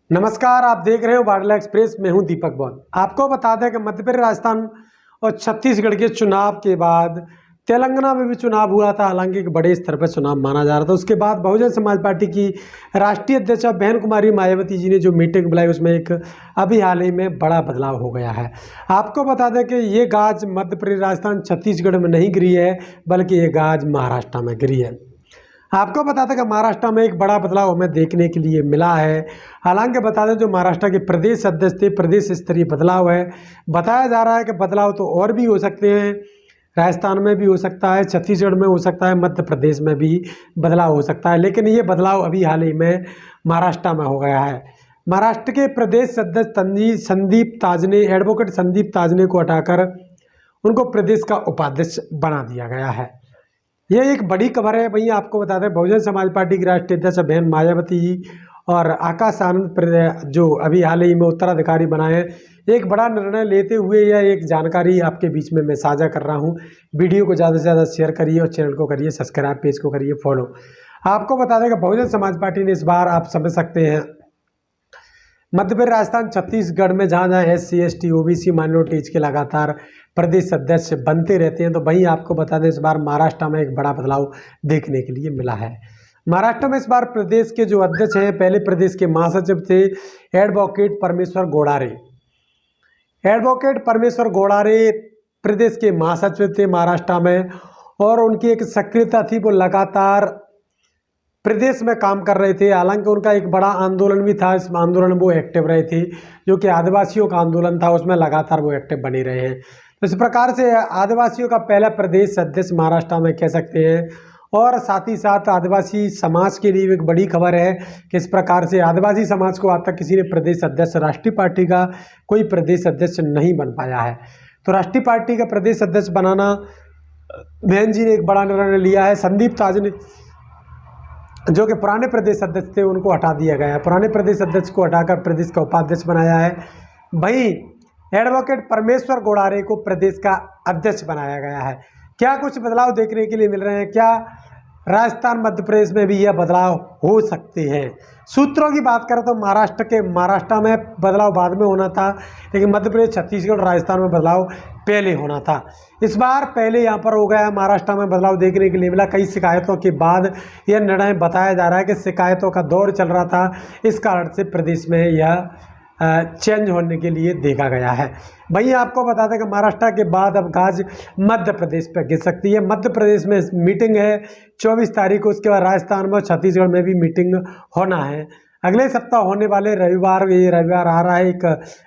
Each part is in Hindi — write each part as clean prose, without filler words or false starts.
नमस्कार, आप देख रहे हो बाडला एक्सप्रेस। मैं हूं दीपक बौद्ध। आपको बता दें कि मध्य प्रदेश, राजस्थान और छत्तीसगढ़ के चुनाव के बाद तेलंगाना में भी चुनाव हुआ था। हालांकि एक बड़े स्तर पर चुनाव माना जा रहा था। उसके बाद बहुजन समाज पार्टी की राष्ट्रीय अध्यक्ष बहन कुमारी मायावती जी ने जो मीटिंग बुलाई, उसमें एक अभी हाल ही में बड़ा बदलाव हो गया है। आपको बता दें कि ये गाज मध्य प्रदेश, राजस्थान, छत्तीसगढ़ में नहीं गिरी है, बल्कि ये गाज महाराष्ट्र में गिरी है। आपको बता दें कि महाराष्ट्र में एक बड़ा बदलाव हमें देखने के लिए मिला है। हालांकि बता दें, जो महाराष्ट्र के प्रदेश अध्यक्ष थे, प्रदेश स्तरीय बदलाव है। बताया जा रहा है कि बदलाव तो और भी हो सकते हैं, राजस्थान में भी हो सकता है, छत्तीसगढ़ में हो सकता है, मध्य प्रदेश में भी बदलाव हो सकता है। लेकिन ये बदलाव अभी हाल ही में महाराष्ट्र में हो गया है। महाराष्ट्र के प्रदेश अध्यक्ष संदीप ताजने, एडवोकेट संदीप ताजने को हटाकर उनको प्रदेश का उपाध्यक्ष बना दिया गया है। ये एक बड़ी खबर है। भैया आपको बता दें, बहुजन समाज पार्टी की राष्ट्रीय अध्यक्ष बहन मायावती जी और आकाश आनंद जो अभी हाल ही में उत्तराधिकारी बनाए हैं, एक बड़ा निर्णय लेते हुए यह एक जानकारी आपके बीच में मैं साझा कर रहा हूं। वीडियो को ज़्यादा से ज़्यादा शेयर करिए और चैनल को करिए सब्सक्राइब, पेज को करिए फॉलो। आपको बता दें कि बहुजन समाज पार्टी ने इस बार, आप समझ सकते हैं, मध्य प्रदेश, राजस्थान, छत्तीसगढ़ में जहाँ जहाँ SC ST OBC माइनॉरिटीज के लगातार प्रदेश अध्यक्ष बनते रहते हैं, तो वहीं आपको बता दें इस बार महाराष्ट्र में एक बड़ा बदलाव देखने के लिए मिला है। महाराष्ट्र में इस बार प्रदेश के जो अध्यक्ष हैं, पहले प्रदेश के महासचिव थे एडवोकेट परमेश्वर गोड़ारे। एडवोकेट परमेश्वर गोड़ारे प्रदेश के महासचिव थे महाराष्ट्र में, और उनकी एक सक्रियता थी, वो लगातार प्रदेश में काम कर रहे थे। हालांकि उनका एक बड़ा आंदोलन भी था, इस आंदोलन में वो एक्टिव रहे थे, जो कि आदिवासियों का आंदोलन था, उसमें लगातार वो एक्टिव बने रहे हैं। तो इस प्रकार से आदिवासियों का पहला प्रदेश अध्यक्ष महाराष्ट्र में कह सकते हैं। और साथ ही साथ आदिवासी समाज के लिए एक बड़ी खबर है कि इस प्रकार से आदिवासी समाज को आज तक किसी ने प्रदेश अध्यक्ष, राष्ट्रीय पार्टी का कोई प्रदेश अध्यक्ष नहीं बन पाया है। तो राष्ट्रीय पार्टी का प्रदेश अध्यक्ष बनाना बहन जी ने एक बड़ा निर्णय लिया है। संदीप ताजने, जो कि पुराने प्रदेश अध्यक्ष थे, उनको हटा दिया गया है। पुराने प्रदेश अध्यक्ष को हटाकर प्रदेश का उपाध्यक्ष बनाया है। वहीं एडवोकेट परमेश्वर गोड़ारे को प्रदेश का अध्यक्ष बनाया गया है। क्या कुछ बदलाव देखने के लिए मिल रहे हैं? क्या राजस्थान, मध्य प्रदेश में भी यह बदलाव हो सकते हैं? सूत्रों की बात करें तो महाराष्ट्र में बदलाव बाद में होना था, लेकिन मध्य प्रदेश, छत्तीसगढ़, राजस्थान में बदलाव पहले होना था। इस बार पहले यहाँ पर हो गया, महाराष्ट्र में बदलाव देखने के लिए मिला। कई शिकायतों के बाद यह निर्णय बताया जा रहा है कि शिकायतों का दौर चल रहा था, इस कारण से प्रदेश में यह चेंज होने के लिए देखा गया है। वहीं आपको बता दें कि महाराष्ट्र के बाद अब गाज मध्य प्रदेश पर गिर सकती है। मध्य प्रदेश में मीटिंग है 24 तारीख को, उसके बाद राजस्थान में और छत्तीसगढ़ में भी मीटिंग होना है। अगले सप्ताह होने वाले रविवार, ये रविवार आ रहा है एक,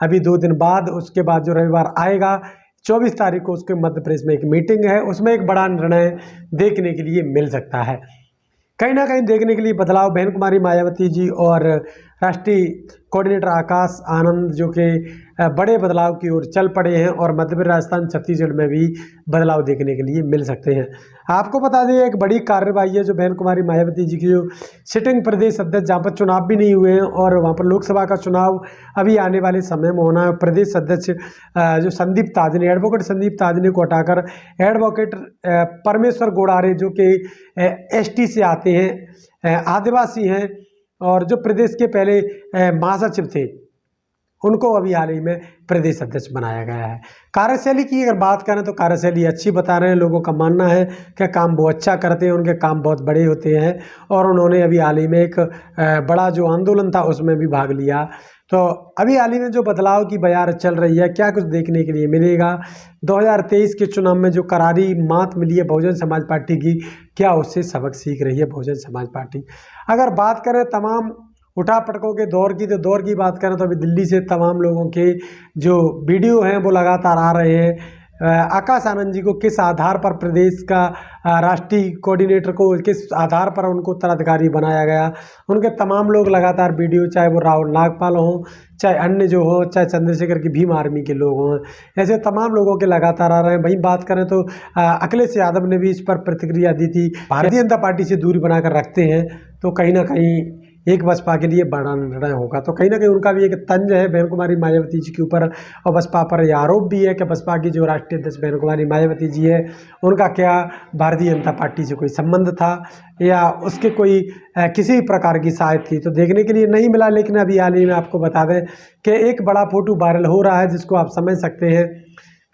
अभी 2 दिन बाद, उसके बाद जो रविवार आएगा 24 तारीख को, उसके मध्य प्रदेश में एक मीटिंग है। उसमें एक बड़ा निर्णय देखने के लिए मिल सकता है। कहीं ना कहीं देखने के लिए बदलाव बहन कुमारी मायावती जी और राष्ट्रीय कोऑर्डिनेटर आकाश आनंद, जो कि बड़े बदलाव की ओर चल पड़े हैं, और मध्य प्रदेश, राजस्थान, छत्तीसगढ़ में भी बदलाव देखने के लिए मिल सकते हैं। आपको बता दें, एक बड़ी कार्रवाई है जो बहन कुमारी मायावती जी की जो सिटिंग प्रदेश अध्यक्ष, जहाँ पर चुनाव भी नहीं हुए हैं और वहाँ पर लोकसभा का चुनाव अभी आने वाले समय में होना है। प्रदेश अध्यक्ष जो संदीप ताजने, एडवोकेट संदीप ताजने को हटाकर एडवोकेट परमेश्वर गोड़ारे, जो कि ST से आते हैं, आदिवासी हैं, और जो प्रदेश के पहले महासचिव थे, उनको अभी हाल ही में प्रदेश अध्यक्ष बनाया गया है। कार्यशैली की अगर बात करें तो कार्यशैली अच्छी बता रहे हैं। लोगों का मानना है कि काम वो अच्छा करते हैं, उनके काम बहुत बड़े होते हैं, और उन्होंने अभी हाल ही में एक बड़ा जो आंदोलन था उसमें भी भाग लिया। तो अभी हाल ही में जो बदलाव की बयार चल रही है, क्या कुछ देखने के लिए मिलेगा? 2023 के चुनाव में जो करारी मात मिली है बहुजन समाज पार्टी की, क्या उससे सबक सीख रही है बहुजन समाज पार्टी? अगर बात करें तमाम उठापटकों के दौर की, तो दौर की बात करें तो अभी दिल्ली से तमाम लोगों के जो वीडियो हैं वो लगातार आ रहे हैं। आकाश आनंद जी को किस आधार पर प्रदेश का राष्ट्रीय कोऑर्डिनेटर को किस आधार पर उनको उत्तराधिकारी बनाया गया, उनके तमाम लोग लगातार वीडियो, चाहे वो राहुल नागपाल हों, चाहे अन्य जो हो, चाहे चंद्रशेखर की भीम आर्मी के लोग हों, ऐसे तमाम लोगों के लगातार आ रहे हैं। वहीं बात करें तो अखिलेश यादव ने भी इस पर प्रतिक्रिया दी थी। भारतीय जनता पार्टी से दूरी बनाकर रखते हैं, तो कहीं ना कहीं एक बसपा के लिए बड़ा निर्णय होगा। तो कहीं ना कहीं उनका भी एक तंज है बहन कुमारी मायावती जी के ऊपर, और बसपा पर यह आरोप भी है कि बसपा की जो राष्ट्रीय अध्यक्ष बहन कुमारी मायावती जी है, उनका क्या भारतीय जनता पार्टी से कोई संबंध था या उसके कोई किसी प्रकार की सहायता थी, तो देखने के लिए नहीं मिला। लेकिन अभी हाल ही में आपको बता दें कि एक बड़ा फोटो वायरल हो रहा है, जिसको आप समझ सकते हैं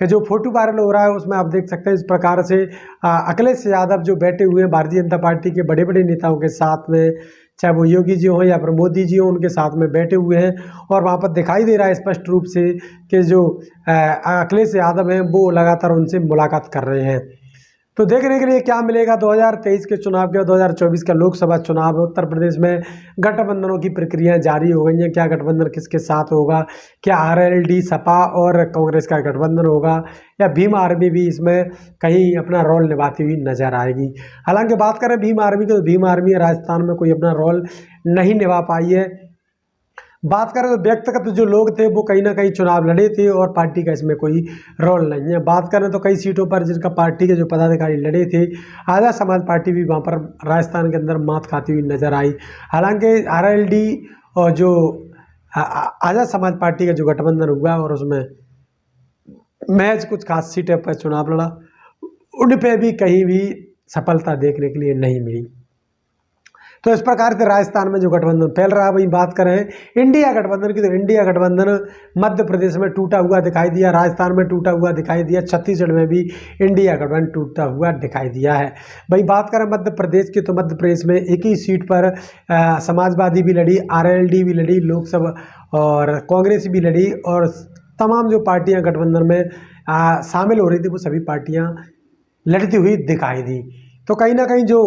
कि जो फोटो वायरल हो रहा है उसमें आप देख सकते हैं इस प्रकार से अखिलेश यादव जो बैठे हुए हैं भारतीय जनता पार्टी के बड़े बड़े नेताओं के साथ में, चाहे वो योगी जी हों या फिर मोदी जी हों, उनके साथ में बैठे हुए हैं। और वहाँ पर दिखाई दे रहा है स्पष्ट रूप से कि जो अखिलेश यादव हैं वो लगातार उनसे मुलाकात कर रहे हैं। तो देखने के लिए क्या मिलेगा 2023 के चुनाव के, 2024 का लोकसभा चुनाव है। उत्तर प्रदेश में गठबंधनों की प्रक्रियाएं जारी हो गई हैं। क्या गठबंधन किसके साथ होगा, क्या आरएलडी सपा और कांग्रेस का गठबंधन होगा, या भीम आर्मी भी इसमें कहीं अपना रोल निभाती हुई नजर आएगी। हालांकि बात करें भीम आर्मी की, तो भीम आर्मी राजस्थान में कोई अपना रोल नहीं निभा पाई है। बात करें तो व्यक्तिगत जो लोग थे वो कहीं ना कहीं चुनाव लड़े थे और पार्टी का इसमें कोई रोल नहीं है। बात करें तो कई सीटों पर जिनका पार्टी के जो पदाधिकारी लड़े थे, आज़ाद समाज पार्टी भी वहाँ पर राजस्थान के अंदर मात खाती हुई नजर आई। हालांकि आरएलडी और जो आज़ाद समाज पार्टी का जो गठबंधन हुआ और उसमें महज कुछ खास सीटें पर चुनाव लड़ा, उन पर भी कहीं भी सफलता देखने के लिए नहीं मिली। तो इस प्रकार से राजस्थान में जो गठबंधन फैल रहा है, वही बात करें इंडिया गठबंधन की, तो इंडिया गठबंधन मध्य प्रदेश में टूटा हुआ दिखाई दिया, राजस्थान में टूटा हुआ दिखाई दिया, छत्तीसगढ़ में भी इंडिया गठबंधन टूटा हुआ दिखाई दिया है। वही बात करें मध्य प्रदेश की, तो मध्य प्रदेश में एक ही सीट पर समाजवादी भी लड़ी, आरएलडी भी लड़ी, लोकसभा और कांग्रेस भी लड़ी, और तमाम जो पार्टियाँ गठबंधन में शामिल हो रही थी वो सभी पार्टियाँ लड़ती हुई दिखाई दी। तो कहीं ना कहीं जो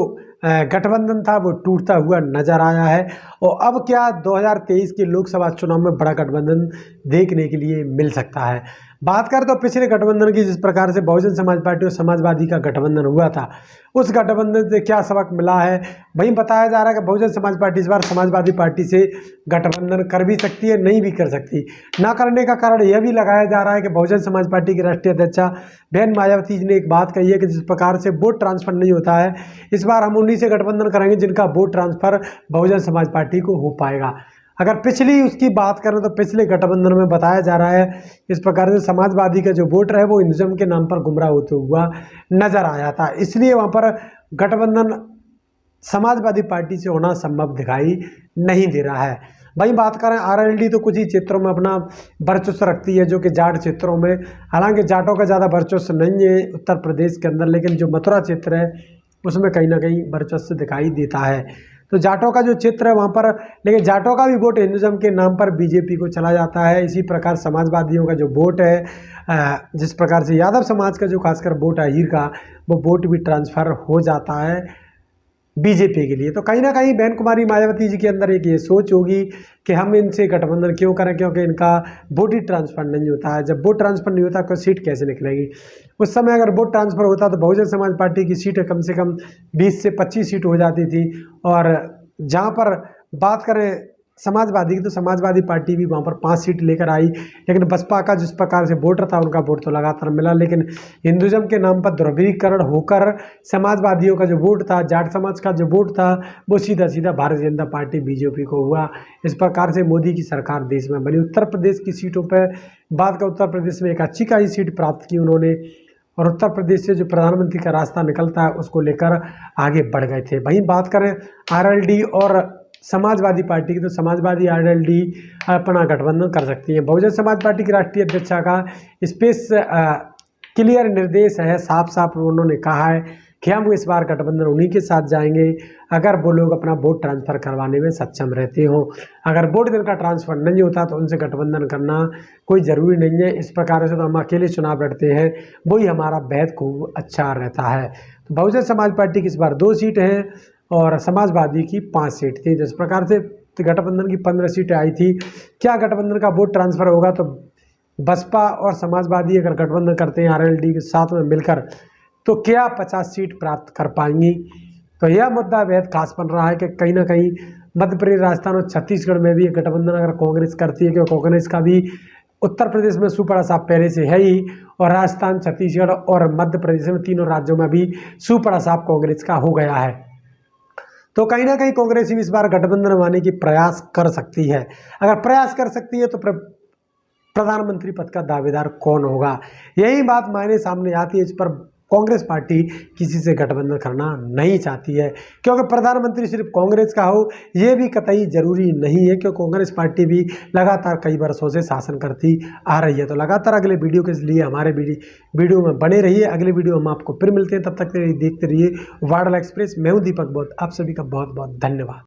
गठबंधन था वो टूटता हुआ नजर आया है। और अब क्या 2023 के लोकसभा चुनाव में बड़ा गठबंधन देखने के लिए मिल सकता है। बात करें तो पिछले गठबंधन की, जिस प्रकार से बहुजन समाज पार्टी और समाजवादी का गठबंधन हुआ था, उस गठबंधन से क्या सबक मिला है, वहीं बताया जा रहा है कि बहुजन समाज पार्टी इस बार समाजवादी पार्टी से गठबंधन कर भी सकती है, नहीं भी कर सकती। ना करने का कारण यह भी लगाया जा रहा है कि बहुजन समाज पार्टी की राष्ट्रीय अध्यक्षा बहन मायावती जी ने एक बात कही है कि जिस प्रकार से वोट ट्रांसफर नहीं होता है, इस बार हम उन्हीं से गठबंधन करेंगे जिनका vote transfer Bahujan Samaj party को हो पाएगा। अगर पिछली उसकी बात करें तो पिछले गठबंधन में बताया जा रहा है इस प्रकार से समाजवादी का जो वोटर है वो हिंदुज्म के नाम पर गुमराह होते हुआ नजर आया था, इसलिए वहाँ पर गठबंधन समाजवादी पार्टी से होना संभव दिखाई नहीं दे रहा है। वहीं बात करें आरएलडी, तो कुछ ही क्षेत्रों में अपना वर्चस्व रखती है, जो कि जाट क्षेत्रों में। हालांकि जाटों का ज़्यादा वर्चस्व नहीं है उत्तर प्रदेश के अंदर, लेकिन जो मथुरा क्षेत्र है उसमें कहीं ना कहीं वर्चस्व दिखाई देता है। तो जाटों का जो क्षेत्र है वहाँ पर, लेकिन जाटों का भी वोट हिंदुज्म के नाम पर बीजेपी को चला जाता है। इसी प्रकार समाजवादियों का जो वोट है, जिस प्रकार से यादव समाज का जो खासकर वोट है हीर का, वो वोट भी ट्रांसफ़र हो जाता है बीजेपी के लिए। तो कहीं ना कहीं बहन कुमारी मायावती जी के अंदर एक ये सोच होगी कि हम इनसे गठबंधन क्यों करें, क्योंकि इनका वोट ही ट्रांसफर नहीं होता है। जब वोट ट्रांसफर नहीं होता तो सीट कैसे निकलेगी। उस समय अगर वोट ट्रांसफर होता तो बहुजन समाज पार्टी की सीटें कम से कम 20 से 25 सीट हो जाती थी। और जहाँ पर बात करें समाजवादी की, तो समाजवादी पार्टी भी वहाँ पर 5 सीट लेकर आई, लेकिन बसपा का जिस प्रकार से वोटर था उनका वोट तो लगातार मिला, लेकिन हिंदुज्म के नाम पर ध्रुवीकरण होकर समाजवादियों का जो वोट था, जाट समाज का जो वोट था, वो सीधा सीधा भारतीय जनता पार्टी बीजेपी को हुआ। इस प्रकार से मोदी की सरकार देश में बनी। उत्तर प्रदेश की सीटों पर बात का, उत्तर प्रदेश में एक अच्छी खासी सीट प्राप्त की उन्होंने, और उत्तर प्रदेश से जो प्रधानमंत्री का रास्ता निकलता है उसको लेकर आगे बढ़ गए थे। वहीं बात करें आरएलडी और समाजवादी पार्टी की, तो समाजवादी आरएलडी अपना गठबंधन कर सकती है। बहुजन समाज पार्टी की राष्ट्रीय अध्यक्षा का स्पेस क्लियर निर्देश है, साफ साफ उन्होंने कहा है कि हम इस बार गठबंधन उन्हीं के साथ जाएंगे अगर वो लोग अपना वोट ट्रांसफ़र करवाने में सक्षम रहते हो। अगर वोट जिनका ट्रांसफ़र नहीं होता तो उनसे गठबंधन करना कोई ज़रूरी नहीं है। इस प्रकार से तो हम अकेले चुनाव लड़ते हैं, वही हमारा बेहद खूब अच्छा रहता है। तो बहुजन समाज पार्टी की इस बार 2 सीट हैं और समाजवादी की 5 सीट थी। जिस प्रकार से गठबंधन की 15 सीटें आई थी, क्या गठबंधन का वोट ट्रांसफ़र होगा तो बसपा और समाजवादी अगर गठबंधन करते हैं आरएलडी के साथ में मिलकर, तो क्या 50 सीट प्राप्त कर पाएंगी। तो यह मुद्दा बेहद खास बन रहा है कि कहीं ना कहीं मध्य प्रदेश, राजस्थान और छत्तीसगढ़ में भी गठबंधन अगर कांग्रेस करती है, क्योंकि कांग्रेस का भी उत्तर प्रदेश में सुपड़ा साफ पहले से है ही, और राजस्थान, छत्तीसगढ़ और मध्य प्रदेश में तीनों राज्यों में भी सुपड़ा साफ कांग्रेस का हो गया है। तो कहीं ना कहीं कांग्रेस इस बार गठबंधन बनाने की प्रयास कर सकती है। अगर प्रयास कर सकती है तो प्रधानमंत्री पद का दावेदार कौन होगा, यही बात मायने सामने आती है। इस पर कांग्रेस पार्टी किसी से गठबंधन करना नहीं चाहती है, क्योंकि प्रधानमंत्री सिर्फ कांग्रेस का हो ये भी कतई जरूरी नहीं है, क्योंकि कांग्रेस पार्टी भी लगातार कई वर्षों से शासन करती आ रही है। तो लगातार अगले वीडियो के लिए हमारे वीडियो में बने रहिए। अगले वीडियो हम आपको फिर मिलते हैं, तब तक देखते रहिए वार्डला एक्सप्रेस। मैं हूं दीपक बौद्ध, आप सभी का बहुत बहुत धन्यवाद।